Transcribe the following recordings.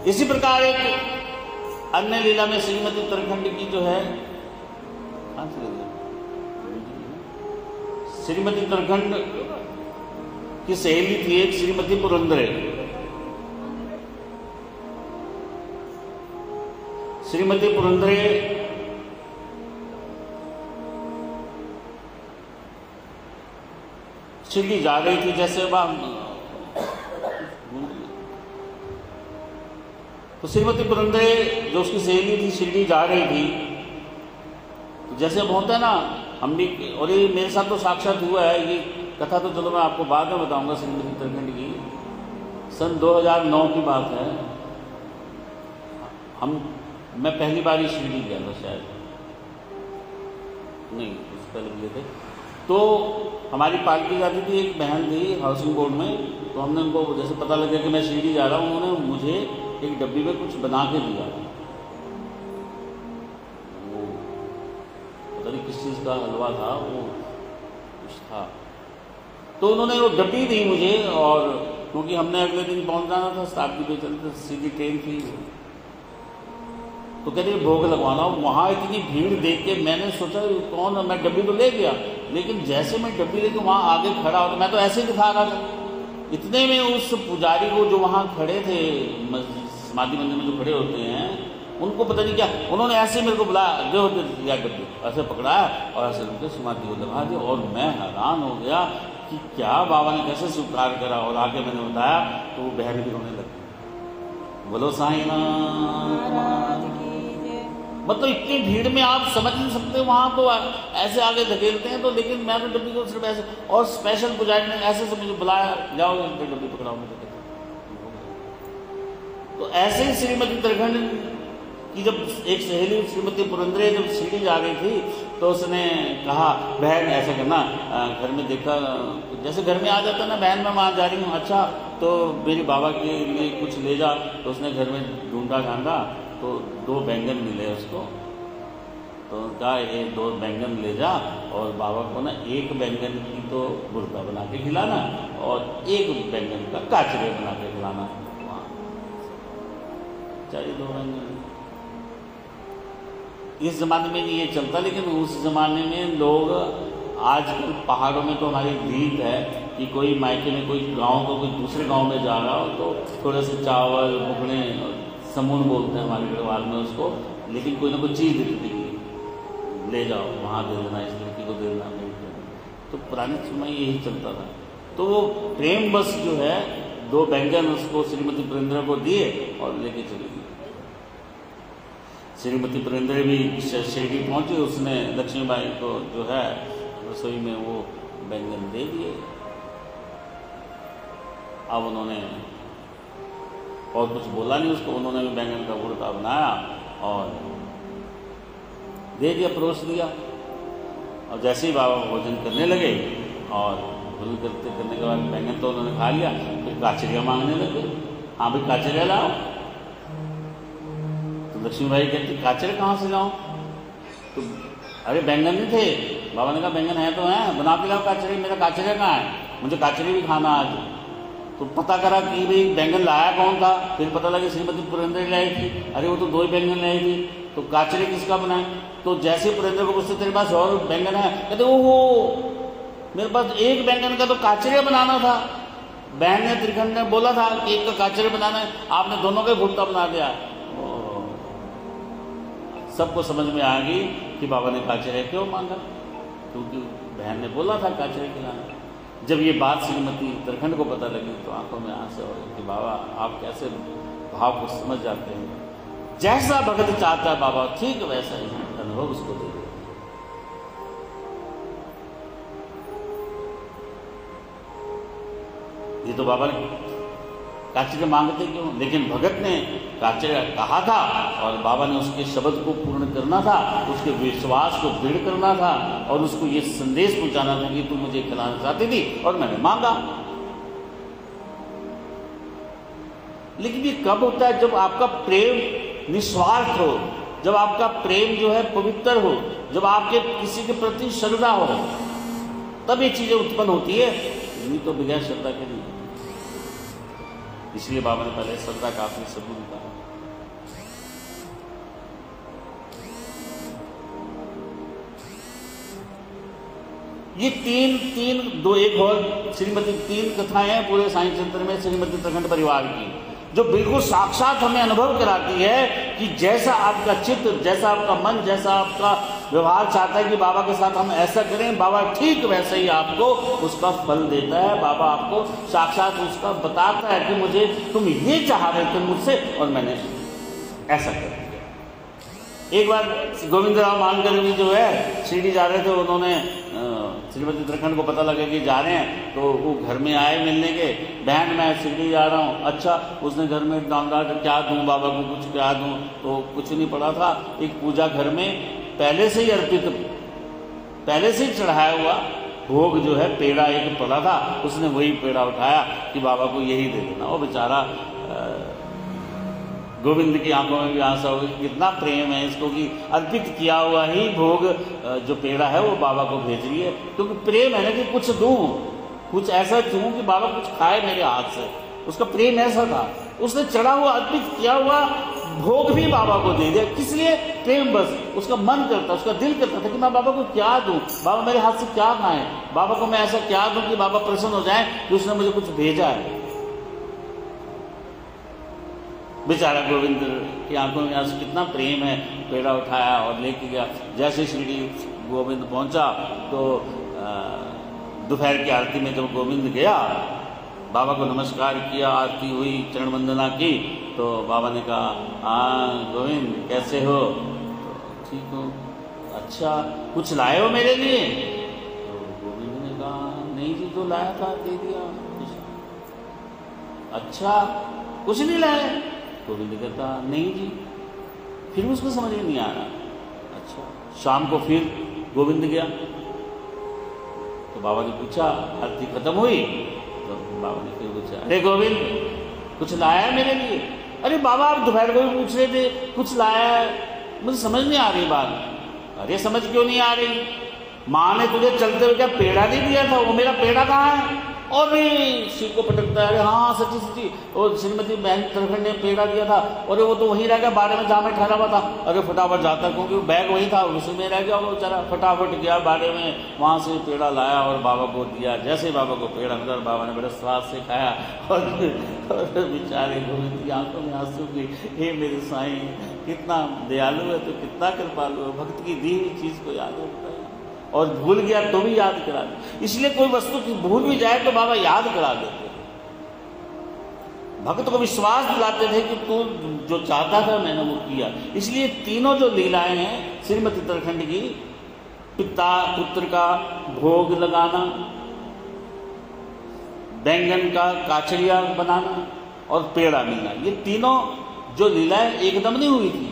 इसी प्रकार एक अन्य लीला में श्रीमती उत्तराखंड की जो है, श्रीमती उत्तराखंड की सहेली थी एक श्रीमती पुरंदरे। श्रीमती पुरंदरे शिरडी जा रही थी, जैसे तो श्रीमती पुरंदरे जो उसकी सहेली थी शिरडी जा रही थी, तो जैसे अब होता है ना, हम भी, और ये मेरे साथ तो साक्षात हुआ है, ये कथा तो चलो मैं आपको बाद में बताऊंगा। श्रीमती उत्तराखंड की सन 2009 की बात है। मैं पहली बार ही शिरडी गया था, शायद नहीं उससे पहले गए थे। तो हमारी पार्टी जाती थी, एक बहन थी हाउसिंग बोर्ड में, तो हमने उनको जैसे पता लगा कि मैं शिरडी जा रहा हूँ, उन्होंने मुझे एक डब्बी में कुछ बना के दिया। वो पता नहीं किस चीज़ का हलवा था, वो कुछ था, तो उन्होंने वो डब्बी दी मुझे। और क्योंकि हमने अगले दिन पहुंच जाना था, शताब्दी पे चलते, सीधी ट्रेन थी, तो कहते भोग लगवाना। वहाँ इतनी भीड़ देख के मैंने सोचा कौन, मैं डब्बी तो ले गया, लेकिन जैसे मैं डब्बी लेके वहाँ आगे खड़ा हो, मैं तो ऐसे ही दिखा रहा था। इतने में उस पुजारी को जो वहाँ खड़े थे, समाधि मंदिर में जो खड़े होते हैं, उनको पता नहीं क्या, उन्होंने ऐसे मेरे को बुलाया, जो दिया डब्बी, ऐसे पकड़ाया और ऐसे उनके समाधि को लगा दिया। और मैं हैरान हो गया कि क्या बाबा ने कैसे स्वीकार करा। और आगे मैंने बताया तो वो बहन भी रोने लगी। बोलो साईनाथ। मतलब इतनी भीड़ में आप समझ नहीं सकते, वहाँ तो ऐसे आगे धकेलते हैं, तो लेकिन मैं तो डब्बी को सिर्फ ऐसे, और स्पेशल पुजारी ने ऐसे से मुझे बुलाया, जाओ डब्बी पकड़ाओ मुझे। तो ऐसे ही श्रीमती उत्तराखंड की जब एक सहेली श्रीमती पुरंदरे जब शिरडी जा रही थी, तो उसने कहा बहन ऐसा करना, घर में देखा, जैसे घर में आ जाता ना बहन, मैं वहाँ जा रही हूँ, अच्छा तो मेरे बाबा के लिए कुछ ले जा। तो उसने घर में ढूंढा ढांढा, तो 2 बैंगन मिले उसको, तो कहा ये 2 बैंगन ले जा, और बाबा को ना 1 बैंगन की तो भुर्ता बना के खिलाना, और 1 बैंगन का काचरे बना के खिलाना। चाहिए 2 बैंगन। इस जमाने में ये चलता, लेकिन उस जमाने में लोग, आजकल पहाड़ों में तो हमारी रीत है कि कोई मायके में कोई गांव को कोई दूसरे गांव में जा रहा हो, तो थोड़े से चावल, बुकने, समून बोलते हैं हमारे गढ़वाल में उसको, लेकिन कोई ना कोई चीज़ देती थी, ले जाओ वहाँ दे देना, इस लड़की को दे देना। तो पुराने समय यही चलता था। तो वो प्रेम बस जो है 2 बैंगन उसको श्रीमती पुरंदरे को दिए और लेके चली गई। श्रीमती पुरंदरे भी शिरडी पहुंची, उसने लक्ष्मीबाई को जो है रसोई में वो बैंगन दे दिए। अब उन्होंने और कुछ बोला नहीं उसको, उन्होंने भी बैंगन का भुर्ता बनाया और दे दिया, परोस दिया। और जैसे ही बाबा भोजन करने लगे, और भोजन करने के बाद बैंगन तो उन्होंने खा लिया, फिर काचरिया मांगने लगे, हाँ भाई काचरिया लाओ। तो लक्ष्मीबाई कहती काचरे कहाँ से लाऊं? तो अरे बैंगन नहीं थे। बाबा ने कहा बैंगन है तो है, बना के लाओ काचरे, मेरा काचरे कहाँ है, मुझे काचरे भी खाना आज। तो पता करा कि भाई बैंगन लाया कौन था, फिर पता लगा श्रीमती पुरंदरे लाई थी। अरे वो तो 2 ही बैंगन लाई थी, तो काचरे किसका बनाए? तो जैसे पुरंदरे को पूछते तेरे पास और बैंगन है, कहते ओहो मेरे पास 1 बैंगन का तो काचरे बनाना था। बहन ने त्रिखंड ने बोला था कि 1 का काचरे बनाना है, आपने दोनों का भुर्ता बना दिया। सबको समझ में आ गई कि बाबा ने काचरे क्यों मांगा, क्योंकि बहन ने बोला था काचरे खिलाना। जब ये बात श्रीमती उत्तराखंड को पता लगी तो आंखों में आंसू हो गए कि बाबा आप कैसे भाव को समझ जाते हैं, जैसा भगत चाहता है बाबा ठीक वैसा ही अनुभव उसको दे दे। ये तो बाबा ने काचरे मांगते क्यों, लेकिन भगत ने काचरे कहा था और बाबा ने उसके शब्द को पूर्ण करना था, उसके विश्वास को दृढ़ करना था और उसको ये संदेश पहुंचाना था कि तू मुझे खिलाना चाहती थी और मैंने मांगा। लेकिन ये कब होता है? जब आपका प्रेम निस्वार्थ हो, जब आपका प्रेम जो है पवित्र हो, जब आपके किसी के प्रति श्रद्धा हो, तब ये चीजें उत्पन्न होती है। नहीं तो बगैर श्रद्धा के नहीं। इसलिए बाबा ने पहले श्रद्धा का आखिरी सबूत कहा। ये तीन दो एक और श्रीमती 3 कथाएं हैं पूरे साईं चरित्र में श्रीमती उत्तराखंड परिवार की, जो बिल्कुल साक्षात हमें अनुभव कराती है कि जैसा आपका चित्त, जैसा आपका मन, जैसा आपका व्यवहार चाहता है कि बाबा के साथ हम ऐसा करें, बाबा ठीक वैसे ही आपको उसका फल देता है। बाबा आपको साक्षात उसका बताता है कि मुझे तुम ये चाह रहे थे मुझसे और मैंने ऐसा कर दिया। एक बार गोविंद राव मानकर भी जो है शिरडी जा रहे थे, उन्होंने श्रीमती उत्तराखंड को पता लगा कि जा रहे हैं, तो वो घर में आए मिलने के, बहन मैं शिरडी जा रहा हूँ। अच्छा, उसने घर में डाला क्या दूँ बाबा को, कुछ क्या दूँ, तो कुछ नहीं पड़ा था। एक पूजा घर में पहले से ही अर्पित, पहले से ही चढ़ाया हुआ भोग जो है पेड़ा एक पड़ा था, उसने वही पेड़ा उठाया कि बाबा को यही दे देना। वो बेचारा गोविंद की आंखों में भी आंसू हो गए, कितना प्रेम है इसको कि अर्पित किया हुआ ही भोग जो पेड़ा है वो बाबा को भेज रही है, क्योंकि प्रेम है ना कि कुछ दूं, कुछ ऐसा दूं कि बाबा कुछ खाए मेरे हाथ से। उसका प्रेम ऐसा था, उसने चढ़ा हुआ अर्पित किया हुआ भोग भी बाबा को दे दिया। किस लिए? प्रेम बस। उसका मन करता, उसका दिल करता था कि मैं बाबा को क्या दूं, बाबा मेरे हाथ से क्या खाएं, बाबा को मैं ऐसा क्या दूं कि बाबा प्रसन्न हो जाए कि उसने मुझे कुछ भेजा है। बेचारा गोविंद की आंखों में आंसू, कितना प्रेम है। पेड़ा उठाया और लेके गया। जैसे शिरडी गोविंद पहुंचा तो दोपहर की आरती में जब गोविंद गया, बाबा को नमस्कार किया, आरती हुई, चरण वंदना की, तो बाबा ने कहा हाँ गोविंद कैसे हो? तो ठीक हो। अच्छा कुछ लाए हो मेरे लिए? तो गोविंद ने कहा नहीं जी, जो लाया था दे दिया। अच्छा कुछ नहीं लाए? गोविंद कहता नहीं जी। फिर भी उसको समझ में नहीं आ रहा। अच्छा, शाम को फिर गोविंद गया तो बाबा ने पूछा, आरती खत्म हुई तो बाबा ने फिर पूछा, अरे गोविंद कुछ लाया है मेरे लिए? अरे बाबा आप दोपहर को भी पूछ रहे थे कुछ लाया है, मुझे समझ नहीं आ रही बात। अरे समझ क्यों नहीं आ रही? माँ ने तुझे चलते हुए क्या पेड़ा नहीं दिया था, वो मेरा पेड़ा कहाँ है? और शिव को पटकता है, अरे हाँ सच्ची सच्ची, और श्रीमती बहन उत्तराखंड ने पेड़ा दिया था, और वो तो वहीं रह गया बाड़े में जहाँ मैं ठहरा हुआ था। अरे फटाफट जाता, क्योंकि वो बैग वही था, उसी में रह गया वो बेचारा। फटाफट गया बाड़े में, वहाँ से पेड़ा लाया और बाबा को दिया। जैसे बाबा को पेड़ा मिला, बाबा ने बड़े स्वाद से खाया और बेचारे गोविंद की आंखों में आंसू की, हे मेरे साईं कितना दयालु है, तो कितना कृपालु है, भक्त की दी हुई चीज़ को याद रखता है और भूल गया तो भी याद करा दे। इसलिए कोई वस्तु की भूल भी जाए तो बाबा याद करा देते थे, भक्त को विश्वास दिलाते थे कि तू जो चाहता था मैंने वो किया। इसलिए तीनों जो लीलाएं हैं श्रीमती उत्तराखंड की, पिता पुत्र का भोग लगाना, बैंगन का काचड़िया बनाना और पेड़ा मिलना, ये तीनों जो लीलाएं एकदम नहीं हुई थी,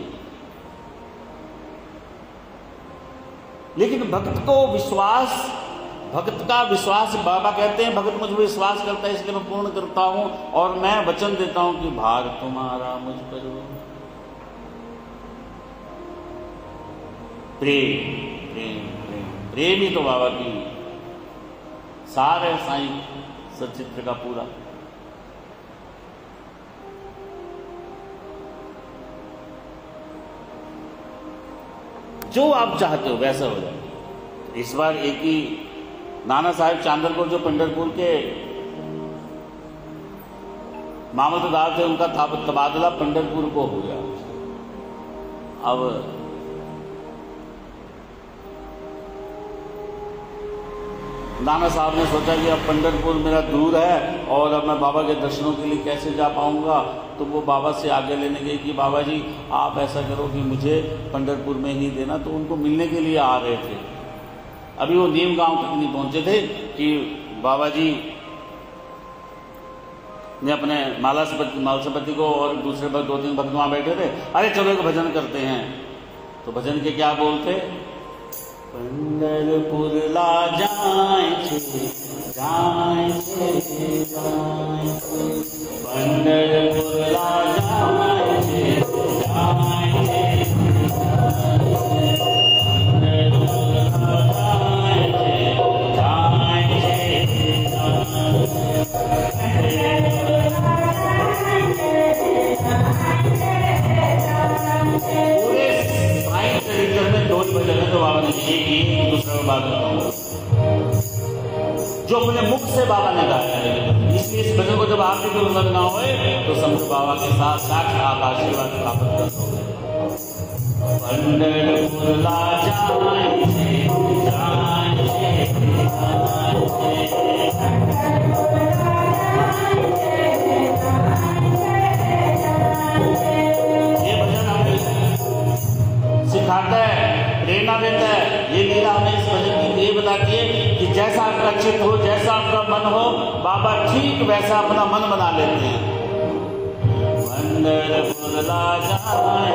लेकिन भक्त को विश्वास, भक्त का विश्वास, बाबा कहते हैं भक्त मुझ पर विश्वास करता है इसलिए मैं पूर्ण करता हूं और मैं वचन देता हूं कि भाग तुम्हारा मुझ पर हो। प्रेम प्रेम प्रेम प्रेम ही तो बाबा की सारे साईं सचित्र का पूरा। जो आप चाहते हो वैसा हो जाए। इस बार एक ही नाना साहेब चांदरपुर जो पंढरपुर के मामलतदार थे, उनका तबादला पंढरपुर को हो गया। अब नाना साहब ने सोचा कि अब पंढरपुर मेरा दूर है और अब मैं बाबा के दर्शनों के लिए कैसे जा पाऊंगा, तो वो बाबा से आगे लेने गए कि बाबा जी आप ऐसा करो कि मुझे पंढरपुर में ही देना। तो उनको मिलने के लिए आ रहे थे, अभी वो नीम गांव तक नहीं पहुंचे थे कि बाबा जी ने अपने मालसपति को और दूसरे भक्त 2-3 भक्त वहां बैठे थे, अरे चलो एक भजन करते हैं। तो भजन के क्या बोलते? पंढरपुर ला जाए पंढरपुर ला जाए से बाबा ने गाया है। इसलिए इस भजन को जब आपकी गुरुमत ना होए तो समझो बाबा के साथ साथ आप आशीर्वाद प्राप्त कर दोगे। पंढरपुर ला जाए सिखाता है, प्रेरणा देता है। ये लीला हमें इस भजन की ये बताती है कि जैसा आपका चित्त हो, जैसा आपका मन हो, बाबा ठीक वैसा अपना मन बना लेते हैं। पंढरपुर ला जाए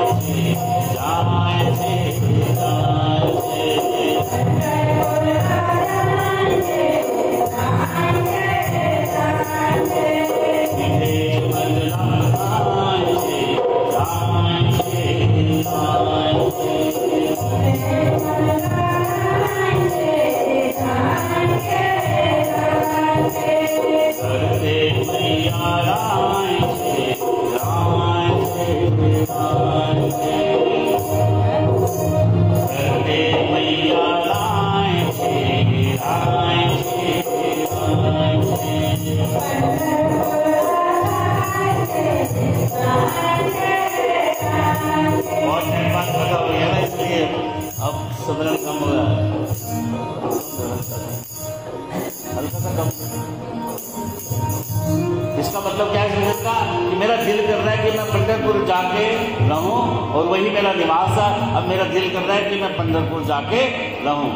इसका मतलब क्या है इसका कि मेरा दिल कर रहा है कि मैं पंढरपुर जाके रहूं और वही मेरा निवास है। अब मेरा दिल कर रहा है कि मैं पंढरपुर जाके रहूं।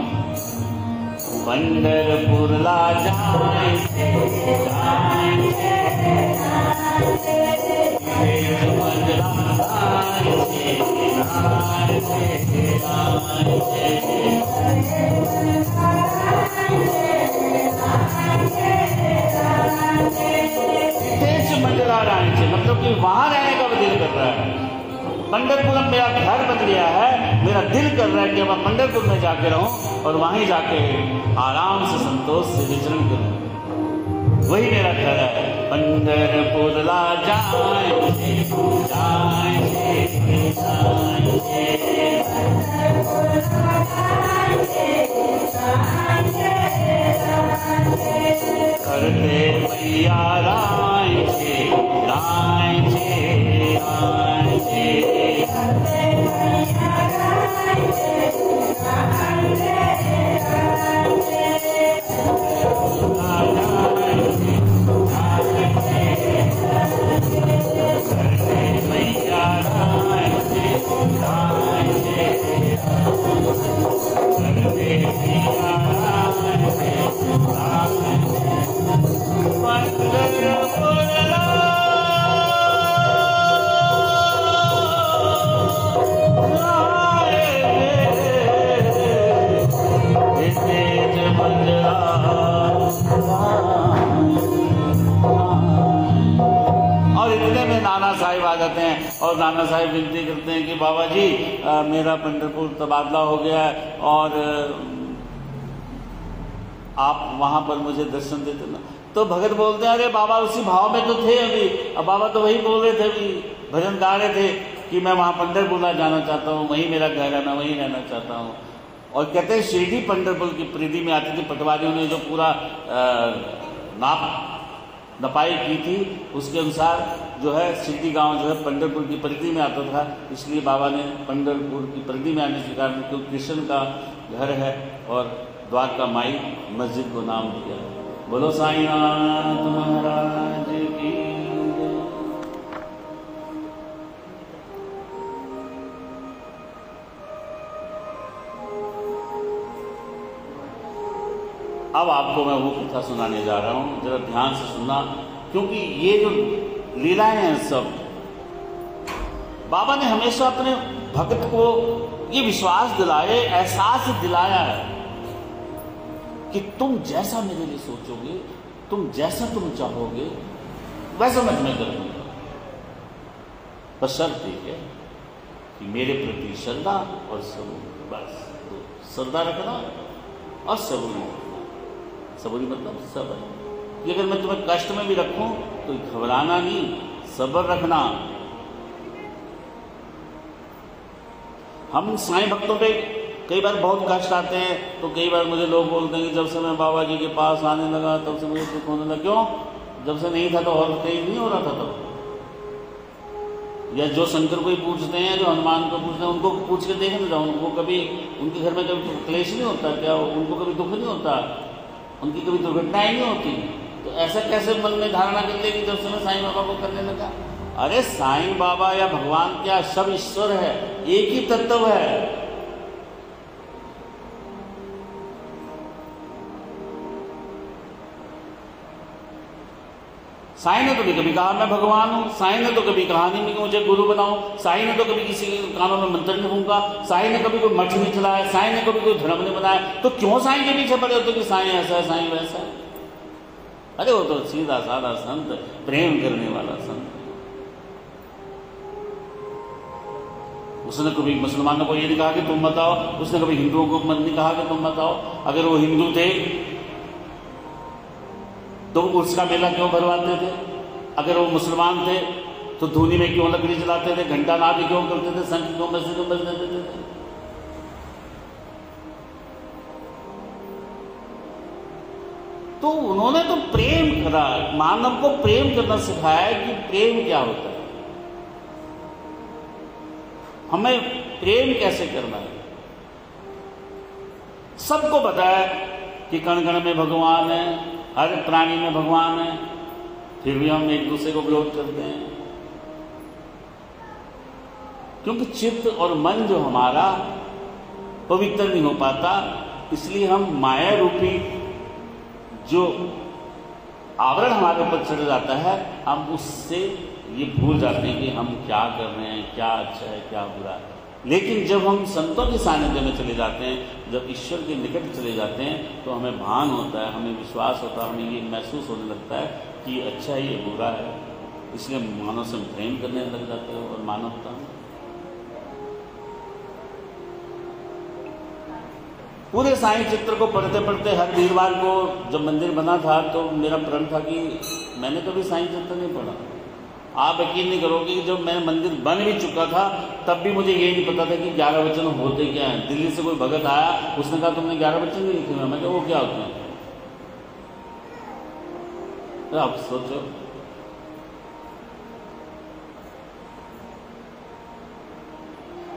पंढरपुर ला जाए मतलब कि वहां रहने का दिल कर रहा है। पंढरपुर अब मेरा घर बन गया है, मेरा दिल कर रहा है कि मैं पंढरपुर में जाके रहूं और वहीं जाके आराम से संतोष से विचरण करूं। वही मेरा घर है। पंढरपुर ला जाए करते मैया राय और नाना साहिब विनती करते हैं कि बाबा जी मेरा पंढरपुर तबादला हो गया है और आप वहां पर मुझे दर्शन देते ना। तो भगत बोलते हैं अरे बाबा उसी भाव में तो थे अभी। अब बाबा तो वही बोल रहे थे, अभी भजन गा रहे थे कि मैं वहां पंढरपुर जाना चाहता हूँ, वही मेरा घर है, मैं वहीं रहना चाहता हूँ। और कहते हैं शिरडी पंढरपुर की परिधि में आती थी। पटवारियों ने जो पूरा नपाई की थी उसके अनुसार जो है शिरडी गांव जो है पंढरपुर की परिधि में आता था। इसलिए बाबा ने पंढरपुर की परिधि में आने के कारण क्योंकि कृष्ण का घर है और द्वारका माई मस्जिद को नाम दिया। बोलो साईनाथ महाराज की। अब आपको मैं वो कथा सुनाने जा रहा हूं, जरा ध्यान से सुनना, क्योंकि ये जो लीलाएं हैं सब बाबा ने हमेशा अपने भक्त को ये विश्वास दिलाए, एहसास दिलाया है कि तुम जैसा मेरे लिए सोचोगे, तुम जैसा तुम चाहोगे वैसा मैं तुम्हें करूंगा। बशर्ते है कि मेरे प्रति श्रद्धा और सबूरी, बस तो श्रद्धा रखना और सबूरी रखना। सबूरी मतलब सब्र, कि अगर मैं तुम्हें कष्ट में भी रखूं तो घबराना नहीं, सब्र रखना। हम साईं भक्तों पे कई बार बहुत कष्ट आते हैं तो कई बार मुझे लोग बोलते हैं कि जब से मैं बाबा जी के पास आने लगा तब से मुझे सुख होने लगा। क्यों? जब से नहीं था तो और तेज नहीं हो रहा था तब। या जो शंकर को ही पूछते हैं, जो हनुमान को पूछते हैं, उनको पूछ के देखने जाओ, उनको कभी उनके घर में कभी क्लेश नहीं होता क्या? उनको कभी दुख नहीं होता? उनकी कभी दुर्घटनाएं नहीं होती? तो ऐसा कैसे मन में धारणा कर ले कि जब से मैं साईं बाबा को करने लगा? अरे साईं बाबा या भगवान क्या, सब ईश्वर है, एक ही तत्व है। साईं ने तो कभी कहा मैं भगवान हूं, साईं ने तो कभी कहा नहीं कि मुझे गुरु बनाओ, साईं ने तो कभी किसी के कानों में मंत्र नहीं फूंका, साईं ने कभी कोई मठ नहीं चलाया, साईं ने कभी कोई धर्म नहीं बनाया। तो क्यों साईं के पीछे पड़े होते कि साईं ऐसा है, साईं वैसा है? अरे वो तो सीधा साधा संत, प्रेम करने वाला संत। उसने कभी मुसलमानों को ये नहीं कहा कि तुम मत आओ, उसने कभी हिंदुओं को नहीं कहा कि तुम मत आओ। अगर वो हिंदू थे तो उर्स का मेला क्यों भरवाते थे? अगर वो मुसलमान थे तो धूनी में क्यों लकड़ी जलाते थे, घंटा नाद क्यों करते थे, शंख क्यों मस्जिद में बजने देते थे? तो उन्होंने तो प्रेम करा, मानव को प्रेम करना सिखाया कि प्रेम क्या होता है, हमें प्रेम कैसे करना है। सबको पता है कि कण कण में भगवान है, हर प्राणी में भगवान है, फिर भी हम एक दूसरे को विरोध करते हैं। क्योंकि चित्त और मन जो हमारा पवित्र नहीं हो पाता, इसलिए हम माया रूपी जो आवरण हमारे ऊपर चढ़ जाता है, हम उससे ये भूल जाते हैं कि हम क्या कर रहे हैं, क्या अच्छा है, क्या बुरा है। लेकिन जब हम संतों के सानिध्य में चले जाते हैं, जब ईश्वर के निकट चले जाते हैं, तो हमें भान होता है, हमें विश्वास होता है, हमें ये महसूस होने लगता है कि अच्छा है, ये बुरा है। इसलिए मानव से प्रेम करने लग जाते हो और मानवता। पूरे साईं चित्र को पढ़ते पढ़ते हर वीरवार को जब मंदिर बना था तो मेरा प्रण था कि मैंने कभी साईं चित्र नहीं पढ़ा। आप यकीन नहीं करोगे कि जब मैं मंदिर बन भी चुका था तब भी मुझे ये नहीं पता था कि 11 वचन होते क्या हैं। दिल्ली से कोई भगत आया, उसने कहा तुमने 11 वचन नहीं लिखे हुए। मैं कहा वो क्या होते हैं? तो आप सोचो,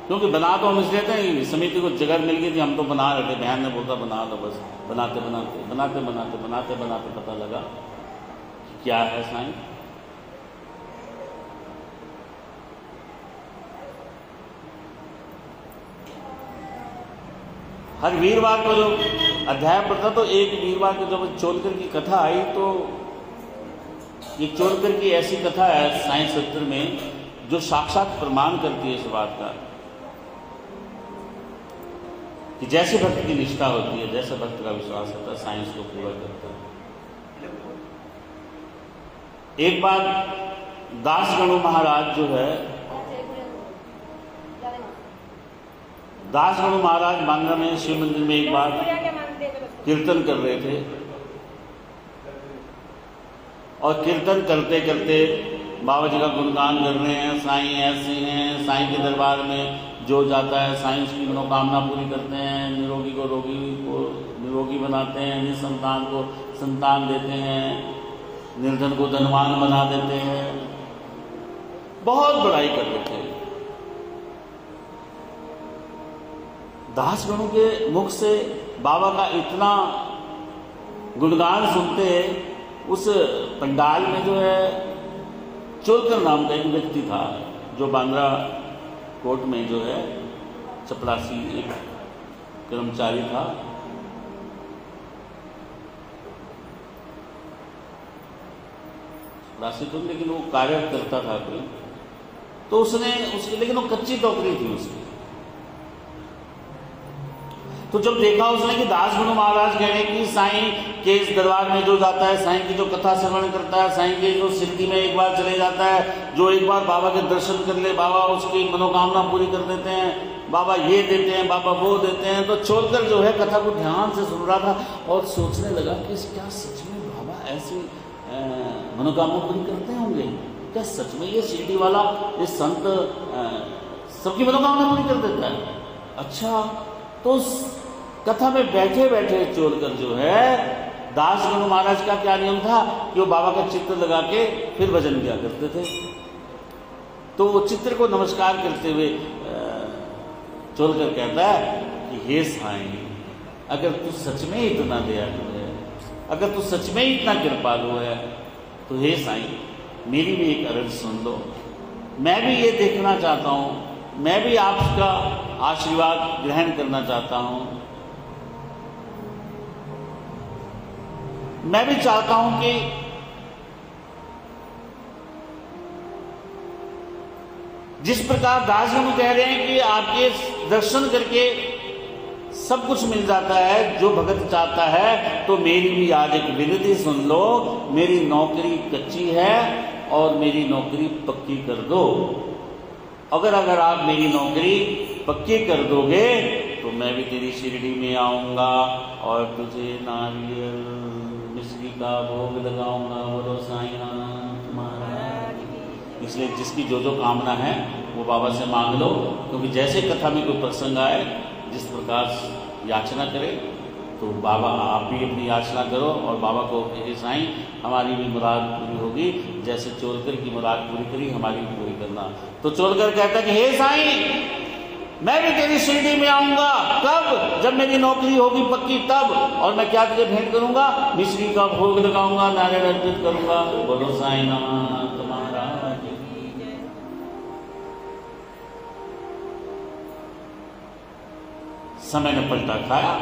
क्योंकि बना तो हम इसलिए थे, समिति को जगह मिल गई थी, हम तो बना रहे थे। बहन ने बोलता बना दो, बस बनाते बनाते बनाते बनाते बनाते बनाते पता लगा क्या है साईं। हर वीरवार को जो अध्याय पढ़ता तो एक वीरवार को जब चोलकर की कथा आई तो ये चोलकर की ऐसी कथा है साईं सत्र में जो साक्षात प्रमाण करती है इस बात का कि जैसे भक्त की निष्ठा होती है, जैसे भक्त का विश्वास होता है, साईं उसको पूरा करता है। एक बार दासगणु महाराज जो है, दासगणु महाराज बांद्रा में शिव मंदिर में एक बार कीर्तन कर रहे थे और कीर्तन करते करते बाबा जी का गुणगान कर रहे हैं। साईं ऐसे हैं, साईं के दरबार में जो जाता है साईं उसकी मनोकामना पूरी करते हैं, निरोगी को निरोगी बनाते हैं, निसंतान को संतान देते हैं, निर्धन को धनवान बना देते हैं। बहुत बड़ाई कर रहे थे। दासगणु के मुख से बाबा का इतना गुणगान सुनते उस पंडाल में जो है चोलकर नाम का एक व्यक्ति था जो बांद्रा कोर्ट में जो है चपरासी एक कर्मचारी था। चपरासी तो लेकिन वो कार्य करता था कोई, तो उसने उसकी लेकिन वो कच्ची टोकरी थी उसकी। तो जब देखा उसने कि दासगणु महाराज कह रहे कि साईं के इस दरबार में जो जाता है, साईं की जो कथा श्रवण करता है, साईं के जो सिद्धि में एक बार चले जाता है, जो एक बार बाबा के दर्शन कर ले, बाबा उसकी मनोकामना पूरी कर देते हैं, बाबा ये देते हैं, बाबा वो देते हैं। तो चोलकर जो है कथा को ध्यान से सुन रहा था और सोचने लगा कि क्या सच में बाबा ऐसी मनोकामना पूरी करते होंगे? क्या सच में ये शिरडी वाला ये संत सबकी मनोकामना पूरी कर देता है? अच्छा, तो तो उस कथा में बैठे बैठे चोलकर जो है, दास गणु महाराज का क्या नियम था कि वो बाबा का चित्र लगा के फिर भजन किया करते थे। तो वो चित्र को नमस्कार करते हुए चोलकर कहता है कि हे साईं, अगर तू सच में इतना दयालु है, अगर तू सच में इतना कृपालु है, तो हे साईं मेरी भी एक अर्ज सुन लो। मैं भी ये देखना चाहता हूँ, मैं भी आपका आशीर्वाद ग्रहण करना चाहता हूँ। मैं भी चाहता हूं कि जिस प्रकार दास जी कह रहे हैं कि आपके दर्शन करके सब कुछ मिल जाता है जो भगत चाहता है, तो मेरी भी आज एक विनती सुन लो। मेरी नौकरी कच्ची है और मेरी नौकरी पक्की कर दो। अगर आप मेरी नौकरी पक्की कर दोगे तो मैं भी तेरी शिरडी में आऊंगा और तुझे नारियल मिश्री का भोग लगाऊंगा। बोलो साईं नाथ महाराज। इसलिए जिसकी जो जो कामना है वो बाबा से मांग लो, क्योंकि जैसे कथा में कोई प्रसंग आए, जिस प्रकार याचना करे, तो बाबा आप भी अपनी याचना करो और बाबा को हे साईं हमारी भी मुराद पूरी होगी, जैसे चोलकर की मुराद पूरी करी हमारी भी पूरी करना। तो चोलकर कहता कि हे साईं मैं भी तेरी शिरडी में आऊंगा। कब? जब मेरी नौकरी होगी पक्की तब। और मैं क्या तुझे भेंट करूंगा? मिश्री का भोग लगाऊंगा, नारियल अर्पित करूंगा। बोलो साईं नाथ महाराज की जय। समय ने पलटा खाया,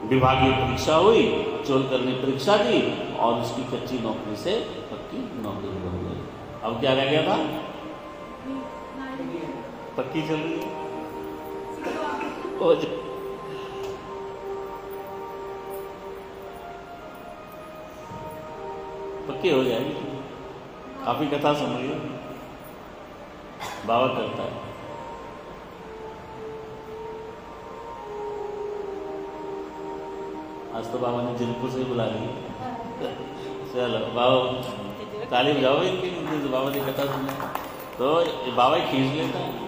विभागीय परीक्षा हुई, चोलकर ने परीक्षा दी और उसकी कच्ची नौकरी से पक्की नौकरी हो गई। अब क्या रह गया था? पक्की चल रही है। पक्की हो जाएगी। काफी कथा सुन रही है, बाबा करता है। आज तो बाबा ने जिनपुर से ही बुला लिया। चलो बाबा ताली बजाओ इनकी, बाबा की कथा सुने तो बाबा ही खींच लेता है।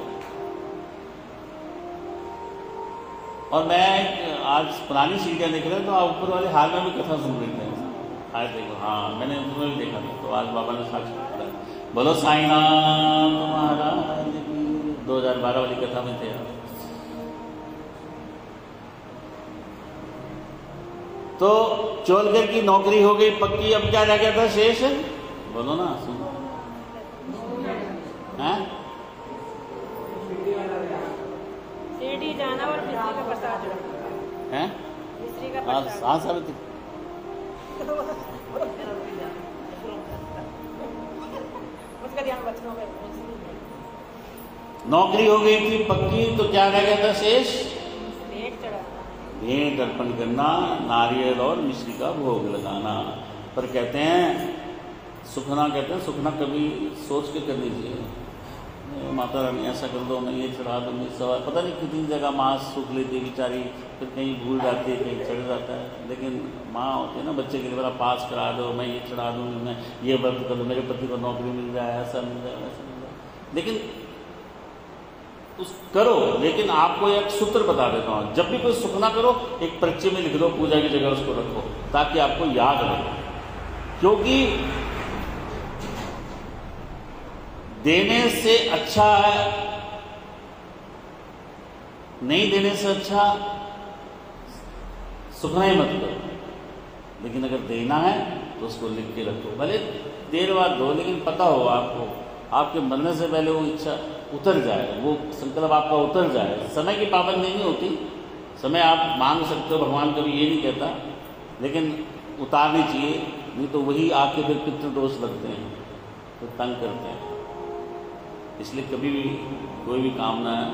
और मैं आज पुरानी सीढ़ियाँ देख रहे तो आप ऊपर वाले हाल में भी कथा सुन रहे थे। आज देखो, हाँ मैंने उसमें भी देखा था। तो आज बाबा ने साक्षात किया। बोलो साईं नाथ महाराज की। 2012 वाली कथा में थे। तो चोलकर की नौकरी हो गई पक्की। अब क्या रह गया था शेष? बोलो ना, सुनो। शिरडी जाना और मिश्री का प्रसाद हैं? मिश्री का प्रसाद। साबित उसका ध्यान बच्चों में। नौकरी हो गई थी पक्की, तो क्या रह गया था शेष? भेंट अर्पण करना, नारियल और मिश्री का भोग लगाना। पर कहते हैं सुखना, कहते हैं सुखना कभी सोच के कर लीजिए। माता रानी ऐसा कर दो, मैं ये चढ़ा दूँगी। सवाल पता नहीं कितनी जगह माँ सुख लेती बेचारी, फिर कहीं भूल जाती है, कहीं चढ़ जाता है। लेकिन माँ होती है ना, बच्चे के लिए बड़ा पास करा दो, मैं ये चढ़ा दूँगी, मैं ये व्रत कर दूँ, मेरे पति को नौकरी मिल जाए, ऐसा मिल जाए, वैसा मिल जाए। लेकिन उस करो। लेकिन आपको एक सूत्र बता देता हूँ, जब भी कोई सुखना करो एक पर्चे में लिख दो, पूजा की जगह उसको रखो, ताकि आपको याद रहे। क्योंकि देने से अच्छा है, नहीं देने से अच्छा सुखना ही मत करो। लेकिन अगर देना है तो उसको लिख के रखो, भले देर बाद दो, लेकिन पता हो आपको, आपके मरने से पहले वो इच्छा उतर जाए, वो संकल्प आपका उतर जाए। समय की पाबंदी नहीं होती, समय आप मांग सकते हो, भगवान कभी ये नहीं कहता, लेकिन उतारनी चाहिए, नहीं तो वही आके फिर पितृदोष लगते हैं, तो तंग करते हैं। इसलिए कभी भी कोई भी कामना है,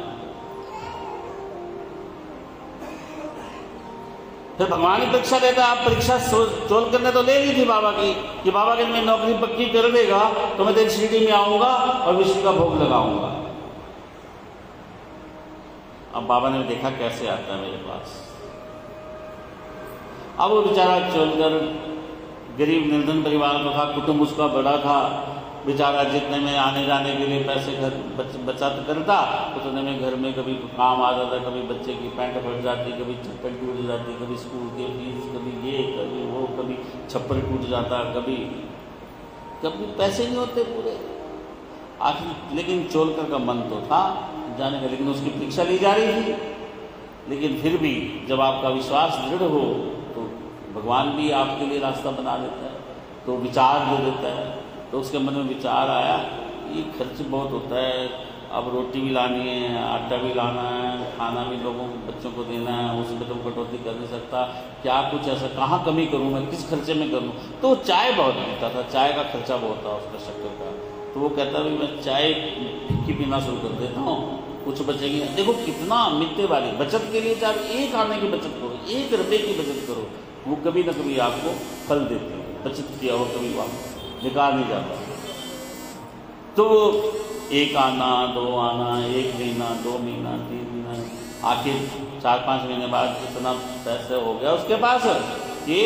फिर भगवान ही परीक्षा लेता है। आप परीक्षा चोलकर ने तो ले ली थी बाबा की, कि बाबा के मैं नौकरी पक्की कर देगा तो मैं तेरी शिरडी में आऊंगा और मिश्री का भोग लगाऊंगा। अब बाबा ने देखा कैसे आता है मेरे पास। अब वो बेचारा चोलकर गरीब निर्धन परिवार का था, कुटुंब उसका बड़ा था, बेचारा जितने में आने जाने के लिए पैसे घर बचत करता, उतने में घर में कभी काम आ जाता, कभी बच्चे की पैंट फट जाती, कभी चप्पल टूट जाती, कभी स्कूल की फीस, कभी ये, कभी वो, कभी छप्पर टूट जाता, कभी पैसे नहीं होते पूरे। आखिर लेकिन चोलकर का मन तो था जाने का, लेकिन उसकी परीक्षा ली जा रही थी। लेकिन फिर भी जब आपका विश्वास दृढ़ हो तो भगवान भी आपके लिए रास्ता बना देता है, तो विचार दे देता है। तो उसके मन में विचार आया, ये खर्च बहुत होता है, अब रोटी भी लानी है, आटा भी लाना है, खाना भी लोगों को बच्चों को देना है, उसमें तो कटौती कर नहीं सकता, क्या कुछ ऐसा कहाँ कमी करूँ मैं, किस खर्चे में करूँ। तो चाय बहुत पीता था, चाय का खर्चा बहुत था उसका, शक्कर का। तो वो कहता भी मैं चाय फिक्की पीना शुरू कर देता हूँ, कुछ बचेगी। देखो कितना मिलते वाली बचत के लिए, चाहे एक आने की बचत करो, 1 रुपये की बचत करो, वो कभी ना कभी आपको फल देती है। बचत किया हो कभी वापस बेकार नहीं जाता। तो 1 आना, 2 आना, 1 महीना, 2 महीना, 3 महीना, आखिर 4-5 महीने बाद इतना पैसे हो गया उसके पास कि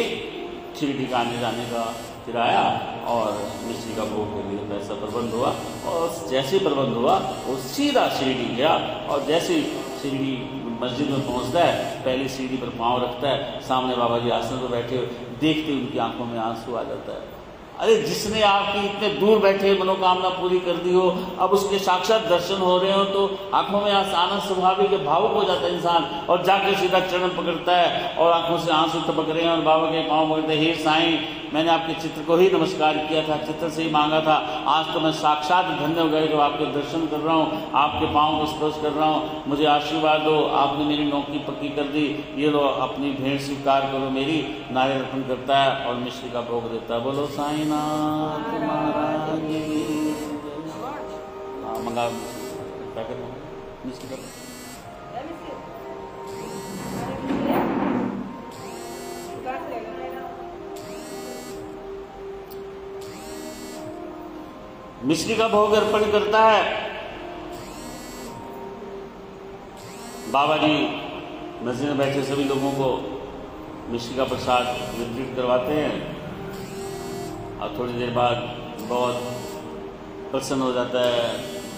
शिरडी का आने जाने का किराया और मिश्री का भोग के लिए पैसा प्रबंध हुआ। और जैसे प्रबंध हुआ वो सीधा शिरडी गया, और जैसे शिरडी मस्जिद में पहुंचता है, पहले सीढ़ी पर पाँव रखता है, सामने बाबा जी आसन पर बैठे हुए, देखते उनकी आंखों में आंसू आ जाता है। अरे जिसने आपकी इतने दूर बैठे मनोकामना पूरी कर दी हो, अब उसके साक्षात दर्शन हो रहे हो, तो आंखों में आसाना स्वाभाविक भावुक हो जाता है इंसान, और जाकर सीधा चरण पकड़ता है और आंखों से आंसू टपक रहे हैं और बाबा के पाँव पकड़ते हैं। हे साईं, मैंने आपके चित्र को ही नमस्कार किया था, चित्र से ही मांगा था, आज तो मैं साक्षात धन्य हो गए जो आपके दर्शन कर रहा हूँ, आपके पाँव को स्पर्श कर रहा हूँ, मुझे आशीर्वाद दो, आपने मेरी नौकरी पक्की कर दी, ये लो अपनी भेंट स्वीकार करो मेरी। नारियल अर्पण करता है और मिश्री का भोग देता है। बोलो साईनाथ महाराज की। हाँ मंगा पैकेट मिश्री का। मिश्री का भोग अर्पण करता है। बाबा जी मस्जिद में बैठे सभी लोगों को मिश्री का प्रसाद वितरित करवाते हैं, और थोड़ी देर बाद बहुत प्रसन्न हो जाता है,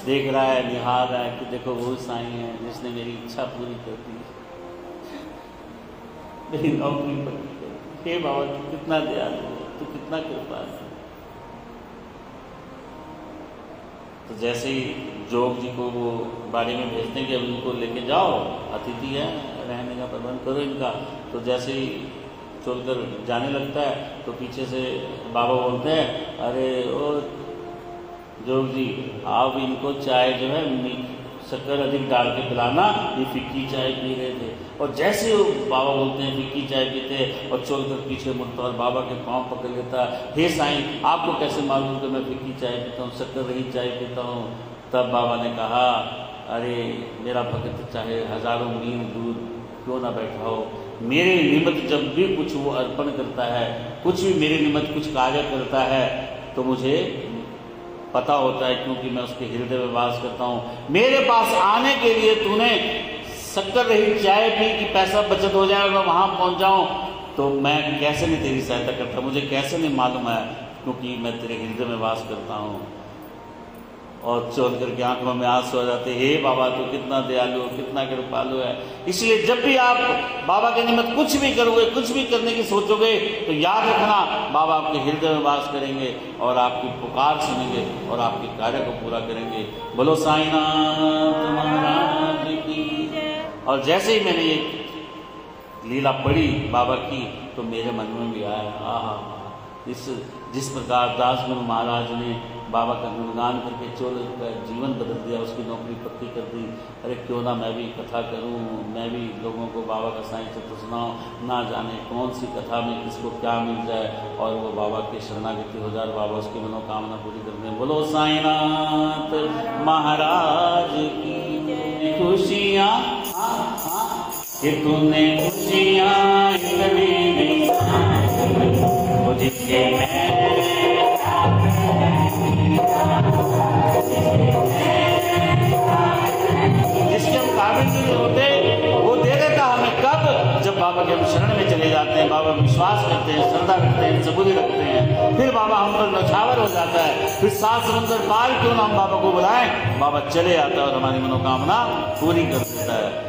देख रहा है, निहार रहा है कि देखो वो साईं है जिसने मेरी इच्छा पूरी कर दी, मेरी नौकरी पक्की कर दी। हे बाबा तू कितना दयालु है, तू कितना कृपालु है। तो जैसे ही जोग जी को वो बाड़ी में भेजते हैं कि अब इनको लेके जाओ, अतिथि है, रहने का प्रबंध करो इनका। तो जैसे ही चलकर जाने लगता है तो पीछे से बाबा बोलते हैं, अरे ओ जोग जी आप इनको चाय जो है शक्कर अधिक डाल के पिलाना, ये फिक्की चाय पी रहे थे। और जैसे वो बाबा बोलते हैं फिक्की चाय पीते हैं, और चलकर पीछे मुड़ता और बाबा के पाँव पकड़ लेता, हे साईं आपको कैसे मालूम कि मैं फिक्की चाय पीता हूँ, शक्कर रहित चाय पीता हूँ। तब बाबा ने कहा, अरे मेरा भक्त चाहे हजारों मील दूर क्यों ना बैठा हो, मेरे निमित्त जब भी कुछ वो अर्पण करता है, कुछ भी मेरे निमित्त कुछ कार्य करता है, तो मुझे पता होता है, क्योंकि मैं उसके हृदय में वास करता हूँ। मेरे पास आने के लिए तूने शक्कर रहित चाय पी कि पैसा बचत हो जाए और मैं वहाँ पहुँच जाऊँ, तो मैं कैसे नहीं तेरी सहायता करता, मुझे कैसे नहीं मालूम है, क्योंकि मैं तेरे हृदय में वास करता हूँ। और चोल करके आंखों में आंसू आ जाते, हे बाबा तू कितना दयालु, कितना कृपालु है। इसलिए जब भी आप बाबा के निमित्त कुछ भी करोगे, कुछ भी करने की सोचोगे, तो याद रखना बाबा आपके हृदय में वास करेंगे और आपकी पुकार सुनेंगे और आपके कार्य को पूरा करेंगे। बोलो साईनाथ महाराज की। और जैसे ही मैंने ये लीला पढ़ी बाबा की, तो मेरे मन में भी आया, आहा जिस प्रकार दास गुरु महाराज ने बाबा का गुणगान करके चोल का जीवन बदल दिया, उसकी नौकरी पक्की कर दी। अरे क्यों ना मैं भी कथा करूं, मैं भी लोगों को बाबा का साईं चित्र सुनाऊं, ना जाने कौन सी कथा में किसको क्या मिल जाए और वो बाबा की शरणागति हो जाए, बाबा उसकी मनोकामना पूरी कर दें। बोलो साईनाथ महाराज की। खुशियाँ कि तूने खुशियाँ जिसके हम काबिल नहीं होते, वो दे देता हमें कब, जब बाबा के हम शरण में चले जाते हैं, बाबा विश्व विश्वास करते हैं, श्रद्धा रखते हैं, सबूरी रखते हैं, फिर बाबा हम पर नछावर हो जाता है, फिर 7 समुंदर पार क्यों ना हम बाबा को बुलाएं, बाबा चले आता है और हमारी मनोकामना पूरी कर देता है।